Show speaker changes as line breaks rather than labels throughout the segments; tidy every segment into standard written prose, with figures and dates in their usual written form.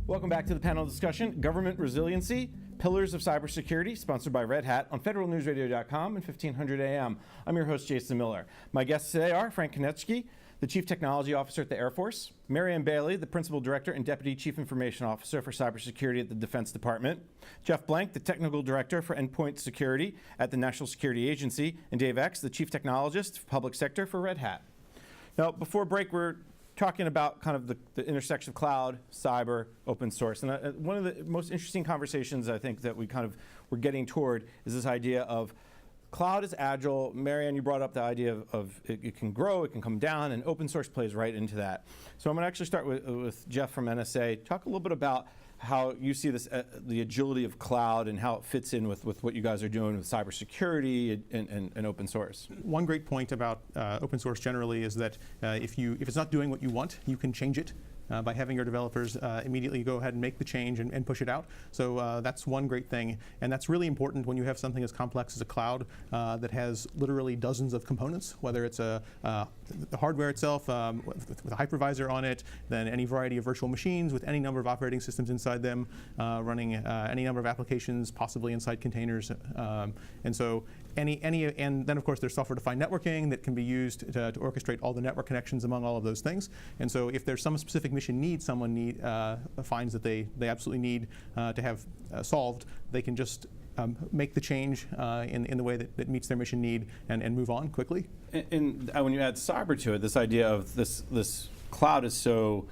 Welcome back to the panel discussion, Government Resiliency, Pillars of Cybersecurity, sponsored by Red Hat on federalnewsradio.com and 1500 AM. I'm your host, Jason Miller. My guests today are Frank Konecki, the Chief Technology Officer at the Air Force, Marianne Bailey, the Principal Director and Deputy Chief Information Officer for Cybersecurity at the Defense Department, Jeff Blank, the Technical Director for Endpoint Security at the National Security Agency, and Dave X, the Chief Technologist for Public Sector for Red Hat. Now, before break, we're talking about kind of the intersection of cloud, cyber, open source. And one of the most interesting conversations I think that we're getting toward is this idea of cloud is agile. Marianne, you brought up the idea of it can grow, it can come down, and open source plays right into that. So I'm going to actually start with Jeff from NSA. Talk a little bit about how you see this, the agility of cloud and how it fits in with what you guys are doing with cybersecurity and open source.
One great point about open source generally is that if it's not doing what you want, you can change it. By having your developers immediately go ahead and make the change and push it out. So that's one great thing. And that's really important when you have something as complex as a cloud that has literally dozens of components, whether it's the hardware itself with a hypervisor on it, then any variety of virtual machines with any number of operating systems inside them, running any number of applications, possibly inside containers. And so and then of course there's software-defined networking that can be used to orchestrate all the network connections among all of those things. And so if there's some specific mission need someone finds that they absolutely need to have solved, they can just make the change in the way that meets their mission need and move on quickly.
And when you add cyber to it, this idea of this cloud is so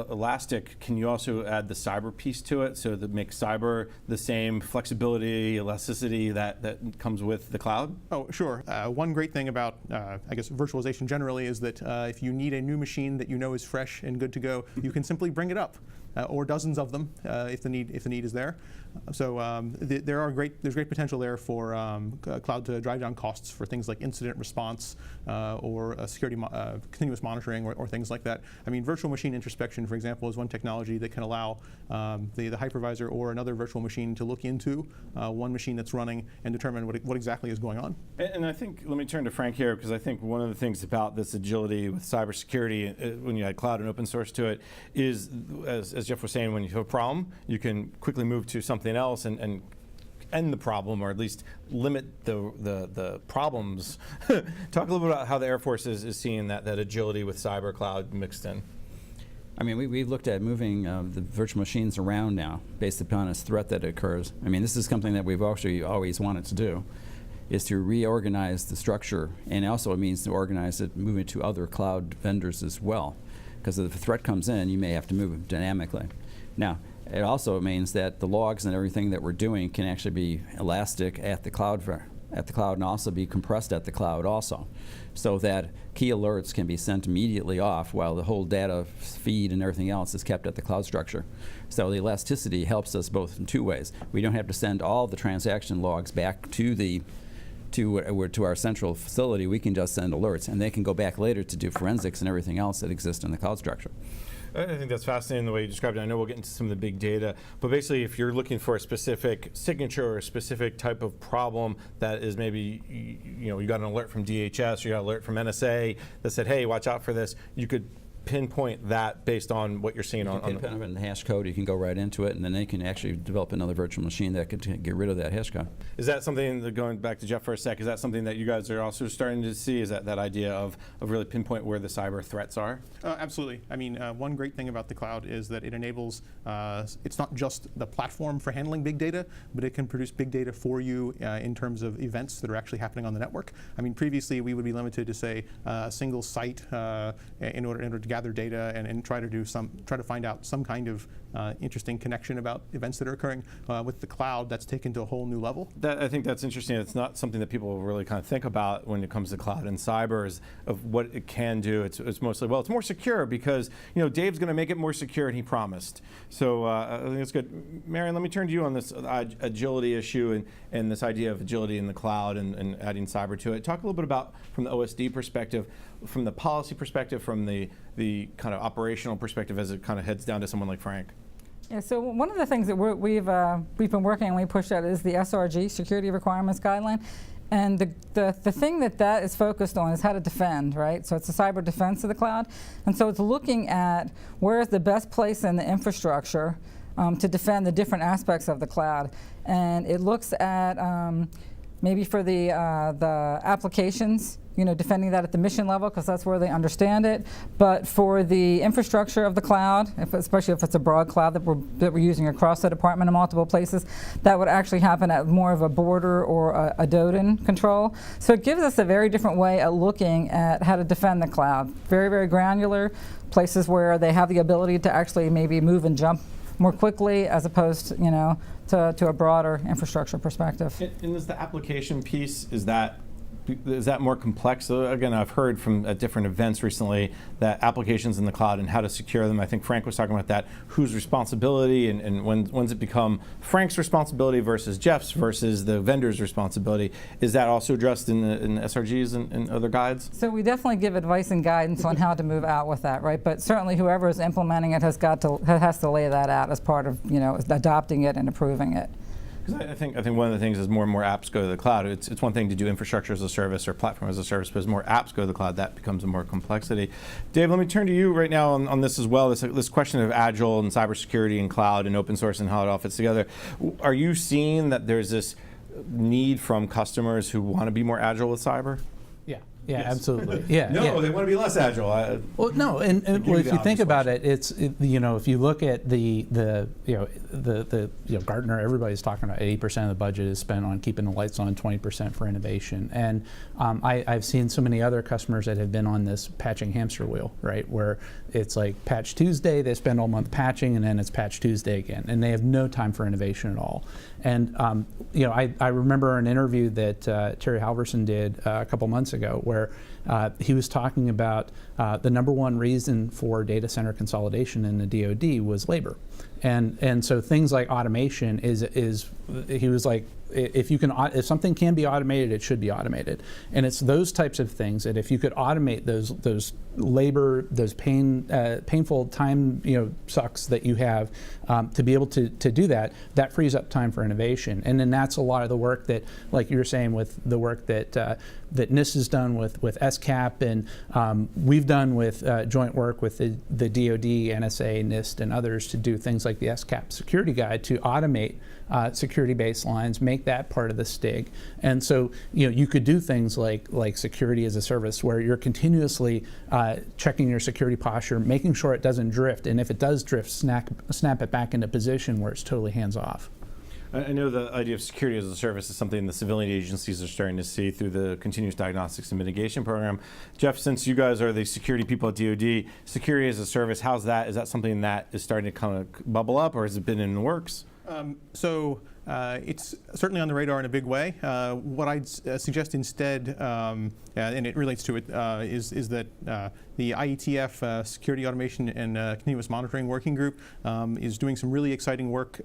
elastic, can you also add the cyber piece to it so that makes cyber the same flexibility, elasticity that comes with the cloud?
Oh, sure. One great thing about, I guess, virtualization generally is that if you need a new machine that you know is fresh and good to go, you can simply bring it up. Or dozens of them if the need is there. So there's great potential there for cloud to drive down costs for things like incident response or security continuous monitoring or things like that. I mean, virtual machine introspection, for example, is one technology that can allow the hypervisor or another virtual machine to look into one machine that's running and determine what exactly is going on.
And I think, let me turn to Frank here, because I think one of the things about this agility with cybersecurity, when you add cloud and open source to it, is, as Jeff was saying, when you have a problem, you can quickly move to something else and end the problem, or at least limit the problems. Talk a little bit about how the Air Force is seeing that agility with cyber cloud mixed in.
I mean, we've looked at moving the virtual machines around now based upon a threat that occurs. I mean, this is something that we've actually always wanted to do, is to reorganize the structure, and also it means to organize it, move it to other cloud vendors as well. Because if a threat comes in, you may have to move it dynamically. Now, it also means that the logs and everything that we're doing can actually be elastic at the cloud and also be compressed at the cloud also, so that key alerts can be sent immediately off while the whole data feed and everything else is kept at the cloud structure. So the elasticity helps us both in two ways. We don't have to send all the transaction logs back to our central facility. We can just send alerts, and they can go back later to do forensics and everything else that exists in the cloud structure.
I think that's fascinating the way you described it. I know we'll get into some of the big data, but basically if you're looking for a specific signature or a specific type of problem that is maybe, you got an alert from DHS or you got an alert from NSA that said, hey, watch out for this, you could pinpoint that based on what you're seeing on
pinpoint it in the hash code. You can go right into it, and then they can actually develop another virtual machine that could get rid of that hash code.
Is that something that, going back to Jeff for a sec, is that something that you guys are also starting to see? Is that idea of really pinpoint where the cyber threats are?
Absolutely. I mean, one great thing about the cloud is that it enables, it's not just the platform for handling big data, but it can produce big data for you in terms of events that are actually happening on the network. I mean, previously we would be limited to, say, a single site in order to gather data and try to find out some kind of interesting connection about events that are occurring. With the cloud, that's taken to a whole new level.
I think that's interesting. It's not something that people really kind of think about when it comes to cloud and cyber, is of what it can do. It's mostly, well, it's more secure because Dave's going to make it more secure, and he promised. So I think it's good. Marianne, let me turn to you on this agility issue and this idea of agility in the cloud and adding cyber to it. Talk a little bit about, from the OSD perspective, from the policy perspective, from the kind of operational perspective as it kind of heads down to someone like Frank.
Yeah, so one of the things that we've been working on, we pushed out, is the SRG, Security Requirements Guideline. And the thing that is focused on is how to defend, right? So it's a cyber defense of the cloud. And so it's looking at where is the best place in the infrastructure to defend the different aspects of the cloud. And it looks at maybe for the applications, defending that at the mission level because that's where they understand it. But for the infrastructure of the cloud, especially if it's a broad cloud that we're using across the department in multiple places, that would actually happen at more of a border or a DODN control. So it gives us a very different way at looking at how to defend the cloud. Very, very granular, places where they have the ability to actually maybe move and jump more quickly as opposed to a broader infrastructure perspective.
And is the application piece, is that more complex? So again, I've heard from at different events recently that applications in the cloud and how to secure them. I think Frank was talking about that. Whose responsibility and when's it become Frank's responsibility versus Jeff's versus the vendor's responsibility? Is that also addressed in the SRGs and other guides?
So we definitely give advice and guidance on how to move out with that, right? But certainly whoever is implementing it has to lay that out as part of adopting it and approving it.
I think one of the things is more and more apps go to the cloud. It's one thing to do infrastructure as a service or platform as a service, but as more apps go to the cloud, that becomes a more complexity. Dave, let me turn to you right now on this as well, this question of Agile and cybersecurity and cloud and open source and how it all fits together. Are you seeing that there's this need from customers who want to be more agile with cyber?
Yeah,
Yes.
absolutely. Yeah.
No,
yeah.
they want to be less agile.
Well, no, and
give
well,
you
if
the
you think
obvious
about it, if you look at the Gartner, everybody's talking about 80% of the budget is spent on keeping the lights on, 20% for innovation, and I've seen so many other customers that have been on this patching hamster wheel, right, where it's like Patch Tuesday, they spend all month patching, and then it's Patch Tuesday again, and they have no time for innovation at all. And I remember an interview that Terry Halverson did a couple months ago where he was talking about the number one reason for data center consolidation in the DoD was labor, and so things like automation is he was like, if something can be automated, it should be automated, and it's those types of things that if you could automate those labor, those painful time sucks that you have to be able to do that frees up time for innovation, and then that's a lot of the work that, like you were saying, with the work that NIST has done with SCAP, and we've done with joint work with the DoD, NSA, NIST, and others to do things like the SCAP security guide to automate security baselines, make that part of the STIG. And so you could do things like security as a service where you're continuously checking your security posture, making sure it doesn't drift, and if it does drift, snap it back into position where it's totally hands off.
I know the idea of security as a service is something the civilian agencies are starting to see through the continuous diagnostics and mitigation program. Jeff, since you guys are the security people at DoD, security as a service, how's that? Is that something that is starting to kind of bubble up, or has it been in the works?
It's certainly on the radar in a big way. What I'd suggest instead, and it relates to it, is that the IETF Security Automation and Continuous Monitoring Working Group is doing some really exciting work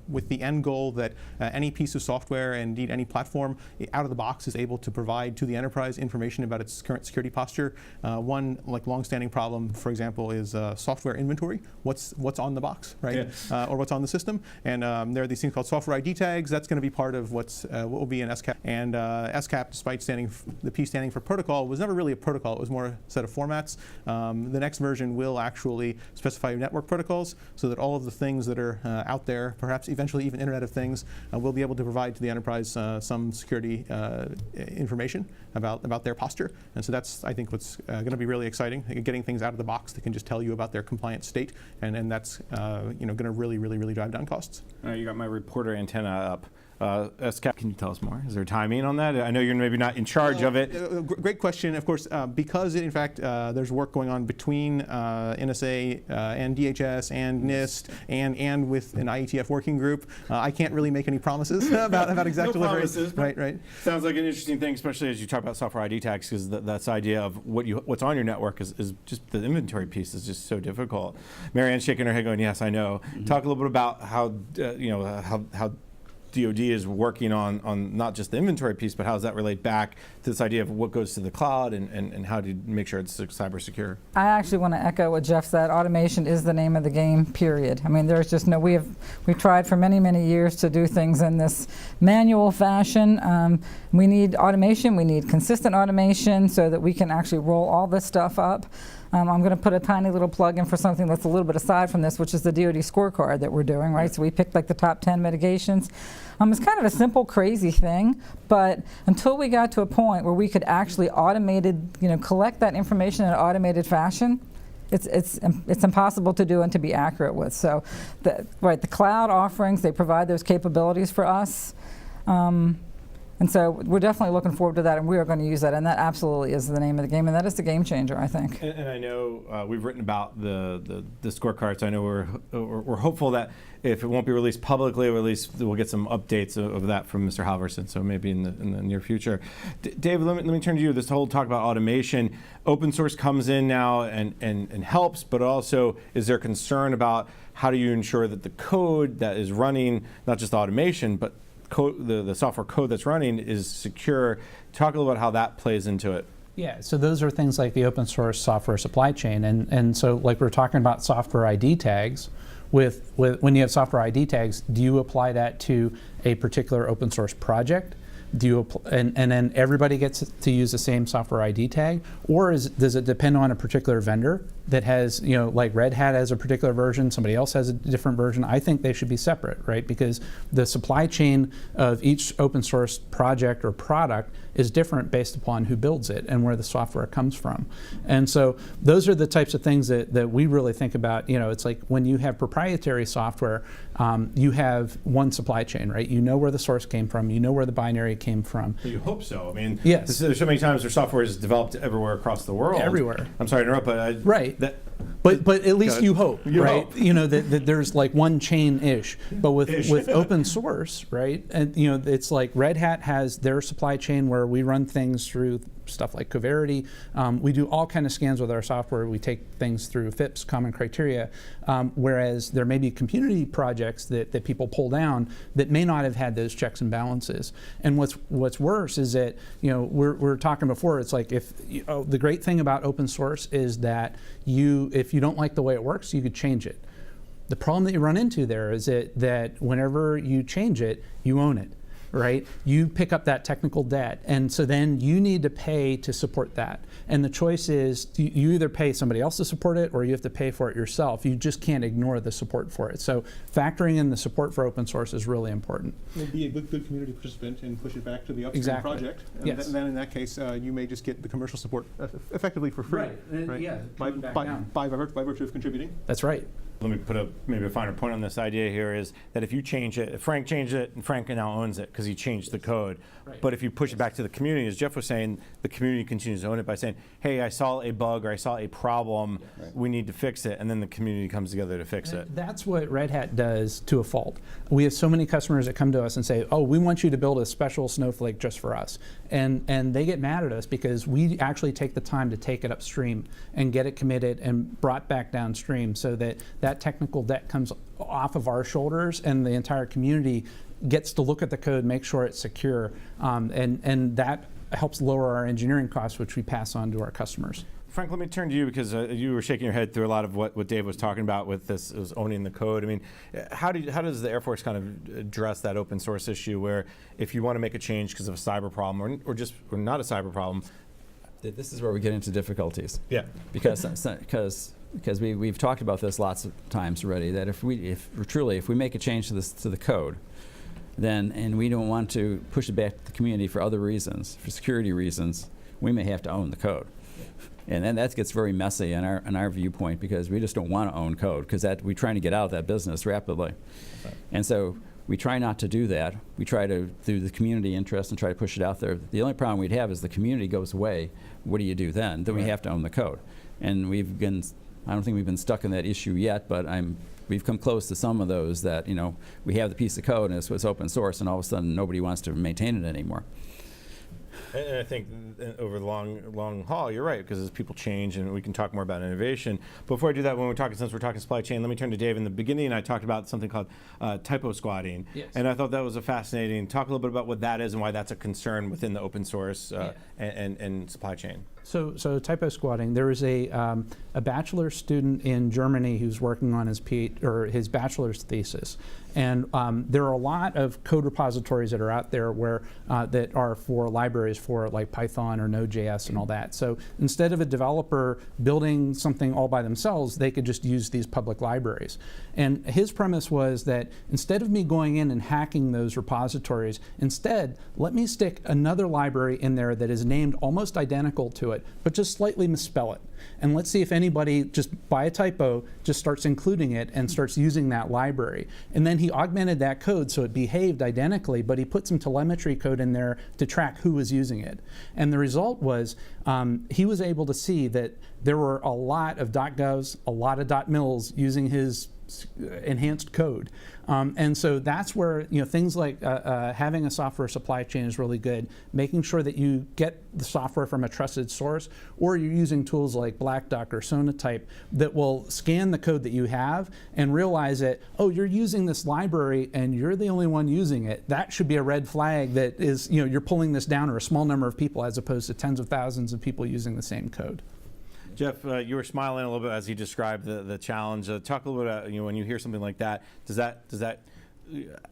with the end goal that any piece of software and indeed any platform out of the box is able to provide to the enterprise information about its current security posture. One longstanding problem, for example, is software inventory. What's on the box, right?
Yeah.
Or what's on the system. And there are these things called software ID tags. That's going to be part of what will be in SCAP. And SCAP, despite the P standing for protocol, was never really a protocol. It was more a set of formats. The next version will actually specify network protocols so that all of the things that are out there, perhaps eventually even Internet of Things, will be able to provide to the enterprise some security information about their posture. And so that's, I think, what's going to be really exciting, getting things out of the box that can just tell you about their compliant state, and that's going to really drive down costs.
You got my reporter antenna up. SCAP, can you tell us more? Is there timing on that? I know you're maybe not in charge of it.
Great question. Of course, because in fact there's work going on between NSA and DHS and NIST and with an IETF working group, I can't really make any promises about exactly
no promises,
right.
Sounds like an interesting thing, especially as you talk about software ID tags, because that's the idea of what's on your network is just the inventory piece is just so difficult. Marianne's shaking her head, going, "Yes, I know." Mm-hmm. Talk a little bit about how how DoD is working on not just the inventory piece, but how does that relate back to this idea of what goes to the cloud and how to make sure it's cyber secure?
I actually want to echo what Jeff said. Automation is the name of the game, period. I mean, there's just no, we've tried for many years to do things in this manual fashion. We need automation, we need consistent automation so that we can actually roll all this stuff up. I'm going to put a tiny little plug in for something that's a little bit aside from this, which is the DoD scorecard that we're doing, right? So we picked like the top 10 mitigations. It's kind of a simple, crazy thing, but until we got to a point where we could actually collect that information in an automated fashion, it's impossible to do and to be accurate with. So, the cloud offerings, they provide those capabilities for us. And so we're definitely looking forward to that, and we are going to use that, and that absolutely is the name of the game, and that is the game changer, I think.
And I know we've written about the scorecard, so I know we're hopeful that if it won't be released publicly, or at least we'll get some updates of that from Mr. Halverson, so maybe in the near future. Dave, let me turn to you. This whole talk about automation, open source comes in now and helps, but also is there concern about how do you ensure that the code that is running, not just automation, but the software code that's running is secure? Talk a little about how that plays into it.
Yeah, so those are things like the open source software supply chain. And so like we're talking about software ID tags, when you have software ID tags, do you apply that to a particular open source project? And then everybody gets to use the same software ID tag? Or does it depend on a particular vendor that has, like Red Hat has a particular version, somebody else has a different version? I think they should be separate, right? Because the supply chain of each open source project or product is different based upon who builds it and where the software comes from. And so those are the types of things that we really think about. It's like when you have proprietary software, you have one supply chain, right? You know where the source came from, you know where the binary came from.
You hope so. I mean,
yes.
There's so many times their software is developed everywhere across the world.
Everywhere.
I'm sorry to interrupt, but
right. But at least you hope, right?
Hope.
That there's like one chain-ish. But with open source, right? And it's like Red Hat has their supply chain where we run things through stuff like Coverity. We do all kind of scans with our software. We take things through FIPS, common criteria, whereas there may be community projects that people pull down that may not have had those checks and balances. And what's worse is that we're talking before. It's like the great thing about open source is that if you don't like the way it works, you could change it. The problem that you run into there is that whenever you change it, you own it. Right? You pick up that technical debt, and so then you need to pay to support that. And the choice is you either pay somebody else to support it or you have to pay for it yourself. You just can't ignore the support for it. So factoring in the support for open source is really important.
Be a good community participant and push it back to the upstream
exactly.
project. And
yes.
then in that case, you may just get the commercial support effectively for free.
Right. Yeah.
By virtue of contributing.
That's right.
Let me put maybe a finer point on this idea here is that if you change it, if Frank changed it, and Frank now owns it because he changed the code.
Right.
But if you push it back to the community, as Jeff was saying, the community continues to own it by saying, hey, I saw a bug or I saw a problem, we need to fix it, and then the community comes together to fix it.
That's what Red Hat does to a fault. We have so many customers that come to us and say, oh, we want you to build a special snowflake just for us. And they get mad at us because we actually take the time to take it upstream and get it committed and brought back downstream so that technical debt comes off of our shoulders and the entire community gets to look at the code, make sure it's secure, and that helps lower our engineering costs, which we pass on to our customers.
Frank, let me turn to you because you were shaking your head through a lot of what Dave was talking about with this is owning the code. I mean, how does the Air Force kind of address that open source issue where if you want to make a change because of a cyber problem or not a cyber problem?
This is where we get into difficulties.
Yeah.
Because we've talked about this lots of times already, that if we make a change to the code, and we don't want to push it back to the community for other reasons, for security reasons, we may have to own the code. And then that gets very messy in our viewpoint because we just don't want to own code because we're trying to get out of that business rapidly. Right. And so we try not to do that. We try to, through the community interest, and try to push it out there. The only problem we'd have is the community goes away. What do you do then? Then we have to own the code. And I don't think we've been stuck in that issue yet, but we've come close to some of those that, we have the piece of code and it's open source and all of a sudden nobody wants to maintain it anymore.
And I think over the long haul, you're right, because as people change, and we can talk more about innovation. Before I do that, since we're talking supply chain, let me turn to Dave. In the beginning, I talked about something called typo squatting,
yes.
And I thought that was fascinating. Talk a little bit about what that is and why that's a concern within the open source and supply chain.
So typo squatting. There is a bachelor student in Germany who's working on his his bachelor's thesis, and there are a lot of code repositories that are out there where that are for libraries for like Python or Node.js and all that. So instead of a developer building something all by themselves, they could just use these public libraries. And his premise was that instead of me going in and hacking those repositories, instead let me stick another library in there that is named almost identical to it, but just slightly misspell it. And let's see if anybody, just by a typo, just starts including it and starts using that library. And then he augmented that code so it behaved identically, but he put some telemetry code in there to track who was using it. And the result was he was able to see that there were a lot of .govs, a lot of .mils using his enhanced code. And so that's where things like having a software supply chain is really good, making sure that you get the software from a trusted source, or you're using tools like Black Duck or Sonatype that will scan the code that you have and realize that, oh, you're using this library and you're the only one using it. That should be a red flag that is, you're pulling this down, or a small number of people as opposed to tens of thousands of people using the same code.
Jeff, you were smiling a little bit as he described the challenge. Talk a little bit about, when you hear something like that,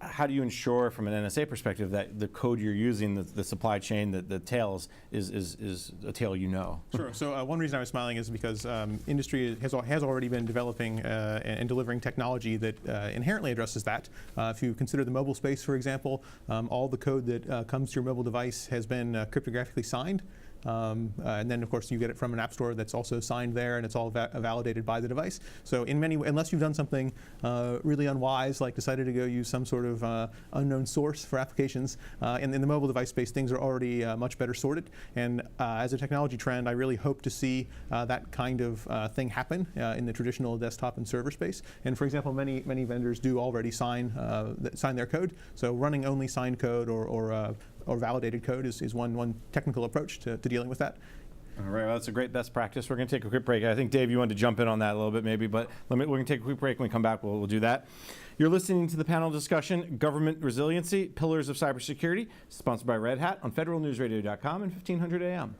how do you ensure from an NSA perspective that the code you're using, the supply chain, the tails, is a tail you know?
Sure. So one reason I was smiling is because industry has already been developing and delivering technology that inherently addresses that. If you consider the mobile space, for example, all the code that comes to your mobile device has been cryptographically signed. And then, of course, you get it from an app store that's also signed there, and it's all validated by the device. So in many, unless you've done something really unwise, like decided to go use some sort of unknown source for applications, in the mobile device space, things are already much better sorted. And as a technology trend, I really hope to see that kind of thing happen in the traditional desktop and server space. And for example, many vendors do already sign their code. So running only signed code or validated code is one technical approach to dealing with that.
All right, well, that's a great best practice. We're going to take a quick break. I think, Dave, you wanted to jump in on that a little bit maybe, but we're going to take a quick break. When we come back, we'll do that. You're listening to the panel discussion, Government Resiliency, Pillars of Cybersecurity, sponsored by Red Hat on federalnewsradio.com and 1500 AM.